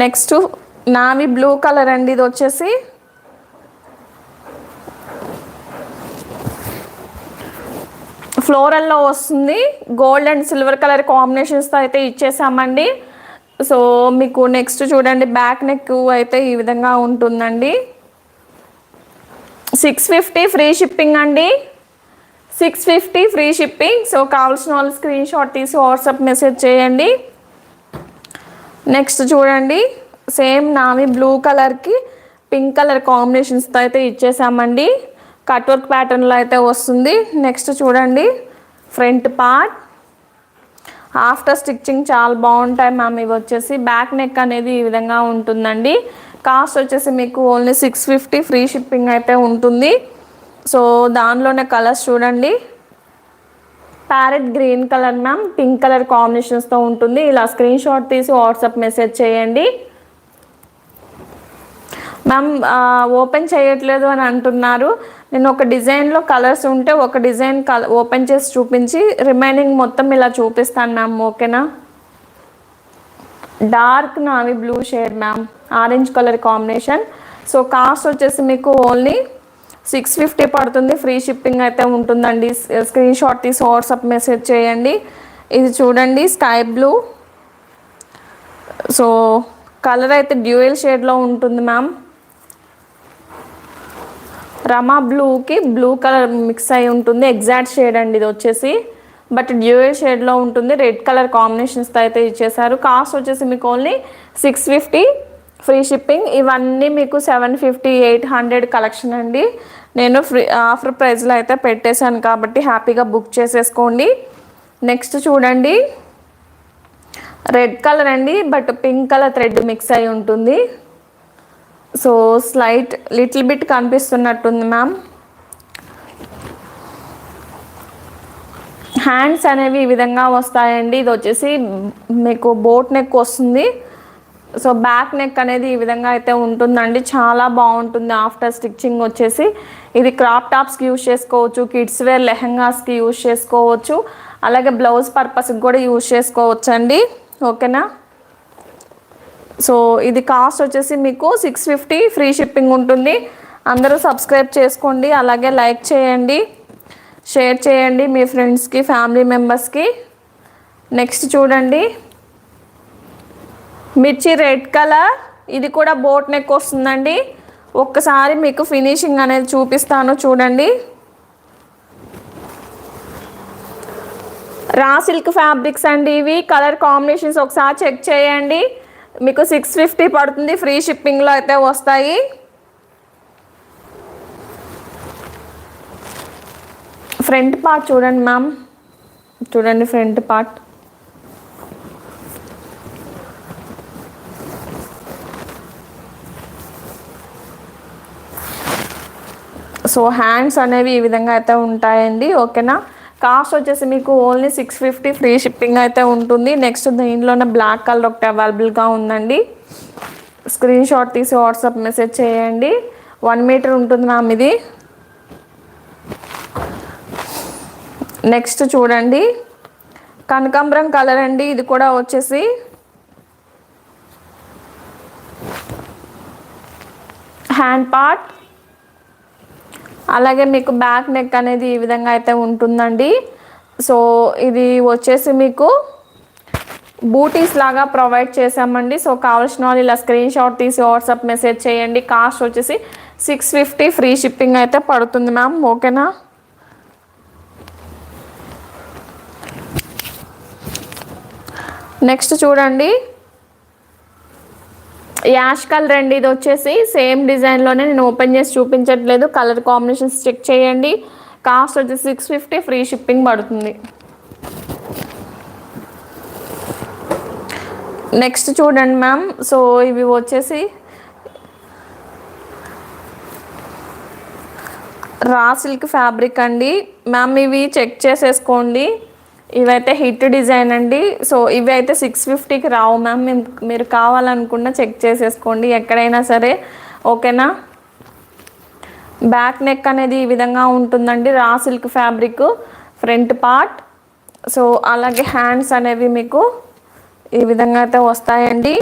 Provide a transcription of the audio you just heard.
Next navy blue colour అండి, ఇది వచ్చేసి ఫ్లోరల్లో వస్తుంది. గోల్డ్ అండ్ సిల్వర్ కలర్ కాంబినేషన్స్తో అయితే ఇచ్చేసామండి. సో మీకు నెక్స్ట్ చూడండి, బ్యాక్ నెక్ అయితే ఈ విధంగా ఉంటుందండి. 650 ఫ్రీ షిప్పింగ్ అండి, 650 ఫ్రీ షిప్పింగ్. సో కావాల్సిన వాళ్ళు స్క్రీన్ షాట్ తీసి వాట్సాప్ మెసేజ్ చేయండి. నెక్స్ట్ చూడండి, సేమ్ నావి బ్లూ కలర్కి పింక్ కలర్ కాంబినేషన్స్తో అయితే ఇచ్చేసామండి. కట్ వర్క్ ప్యాటర్న్లో అయితే వస్తుంది. నెక్స్ట్ చూడండి, ఫ్రంట్ పార్ట్ ఆఫ్టర్ స్టిచ్చింగ్ చాలా బాగుంటాయి మ్యామ్. ఇవి వచ్చేసి బ్యాక్ నెక్ అనేది ఈ విధంగా ఉంటుందండి. కాస్ట్ వచ్చేసి మీకు ఓన్లీ 650 ఫ్రీ షిప్పింగ్ అయితే ఉంటుంది. సో దానిలోనే కలర్స్ చూడండి, parrot green colour ma'am, pink colour కాంబినేషన్స్తో ఉంటుంది. ఇలా స్క్రీన్ షాట్ తీసి వాట్సాప్ మెసేజ్ చేయండి. మ్యామ్ ఓపెన్ చేయట్లేదు అని అంటున్నారు. నేను ఒక డిజైన్లో కలర్స్ ఉంటే ఒక డిజైన్ ఓపెన్ చేసి చూపించి రిమైనింగ్ మొత్తం ఇలా చూపిస్తాను మ్యామ్, ఓకేనా. డార్క్ నావి blue shade ma'am, orange colour combination. So cost వచ్చేసి మీకు ఓన్లీ 650 పడుతుంది. ఫ్రీ షిప్పింగ్ అయితే ఉంటుందండి. స్క్రీన్ షాట్ తీసి వాట్సాప్ మెసేజ్ చేయండి. ఇది చూడండి, స్కై బ్లూ. సో కలర్ అయితే డ్యూయల్ షేడ్లో ఉంటుంది మ్యామ్. రమా బ్లూకి బ్లూ కలర్ మిక్స్ అయి ఉంటుంది, ఎగ్జాక్ట్ షేడ్ అండి ఇది వచ్చేసి, బట్ డ్యూయల్ షేడ్లో ఉంటుంది. రెడ్ కలర్ కాంబినేషన్స్తో అయితే ఇచ్చేసారు. కాస్ట్ వచ్చేసి మీకు ఓన్లీ 650 ఫ్రీ షిప్పింగ్. ఇవన్నీ మీకు 750, 800 కలెక్షన్ అండి. నేను ఫ్రీ ఆఫర్ ప్రైస్లో అయితే పెట్టేశాను కాబట్టి హ్యాపీగా బుక్ చేసేసుకోండి. నెక్స్ట్ చూడండి, రెడ్ కలర్ అండి, but pink colour thread mix అయి ఉంటుంది. సో స్లైట్ లిటిల్ బిట్ కనిపిస్తున్నట్టుంది మ్యామ్. హ్యాండ్స్ అనేవి ఈ విధంగా వస్తాయండి. ఇది వచ్చేసి మీకు బోట్ నెక్ వస్తుంది. సో బ్యాక్ నెక్ అనేది ఈ విధంగా అయితే ఉంటుందండి, చాలా బాగుంటుంది. ఆఫ్టర్ స్టిచ్చింగ్ వచ్చేసి ఇది క్రాప్ టాప్స్కి యూజ్ చేసుకోవచ్చు, కిడ్స్ వేర్ లెహంగాస్కి యూజ్ చేసుకోవచ్చు, అలాగే బ్లౌజ్ పర్పస్కి కూడా యూజ్ చేసుకోవచ్చు అండి, ఓకేనా. సో ఇది కాస్ట్ వచ్చేసి మీకు 650 ఫ్రీ షిప్పింగ్ ఉంటుంది. అందరూ సబ్స్క్రైబ్ చేసుకోండి, అలాగే లైక్ చేయండి, షేర్ చేయండి మీ ఫ్రెండ్స్కి, ఫ్యామిలీ మెంబర్స్కి. నెక్స్ట్ చూడండి, మిర్చి రెడ్ కలర్, ఇది కూడా బోట్ నెక్ వస్తుందండి. ఒక్కసారి మీకు ఫినిషింగ్ అనేది చూపిస్తాను చూడండి. రా సిల్క్ ఫ్యాబ్రిక్స్ అండి ఇవి. కలర్ కాంబినేషన్స్ ఒకసారి చెక్ చేయండి. మీకు 650 పడుతుంది, ఫ్రీ షిప్పింగ్లో అయితే వస్తాయి. ఫ్రంట్ పార్ట్ చూడండి మ్యామ్, చూడండి ఫ్రంట్ పార్ట్. సో హ్యాండ్స్ అనేవి ఈ విధంగా అయితే ఉంటాయండి, ఓకేనా. కాస్ట్ వచ్చేసి మీకు ఓన్లీ 650 ఫ్రీ షిప్పింగ్ అయితే ఉంటుంది. నెక్స్ట్ దీంట్లోనే బ్లాక్ కలర్ ఒకటి అవైలబుల్గా ఉందండి. స్క్రీన్ షాట్ తీసి వాట్సాప్ మెసేజ్ చేయండి. 1 మీటర్ ఉంటుంది మ్యామ్ ఇది. నెక్స్ట్ చూడండి, కనకాంబరం కలర్ అండి, ఇది కూడా వచ్చేసి హ్యాండ్ పార్ట్, అలాగే మీకు బ్యాక్ నెక్ అనేది ఈ విధంగా అయితే ఉంటుందండి. సో ఇది వచ్చేసి మీకు బూటీస్ లాగా ప్రొవైడ్ చేసామండి. సో కావాల్సిన వాళ్ళు ఇలా స్క్రీన్ షాట్ తీసి వాట్సాప్ మెసేజ్ చేయండి. కాస్ట్ వచ్చేసి 650 ఫ్రీ షిప్పింగ్ అయితే పడుతుంది మ్యామ్, ఓకేనా. నెక్స్ట్ చూడండి, యాష్ కలర్ అండి, ఇది వచ్చేసి సేమ్ డిజైన్లోనే నేను ఓపెన్ చేసి చూపించట్లేదు, కలర్ కాంబినేషన్స్ చెక్ చేయండి. కాస్ట్ వచ్చేసి 650 ఫ్రీ షిప్పింగ్ పడుతుంది. నెక్స్ట్ చూడండి మ్యామ్, సో ఇవి వచ్చేసి రా సిల్క్ ఫ్యాబ్రిక్ అండి మ్యామ్, ఇవి చెక్ చేసేసుకోండి. ఇవైతే హిట్ డిజైన్ అండి. సో ఇవి అయితే 650కి రావు మ్యామ్, మీరు కావాలనుకున్న చెక్ చేసేసుకోండి ఎక్కడైనా సరే, ఓకేనా. బ్యాక్ నెక్ అనేది ఈ విధంగా ఉంటుందండి, raw silk fabric, front part. So అలాగే హ్యాండ్స్ అనేవి మీకు ఈ విధంగా అయితే వస్తాయండి.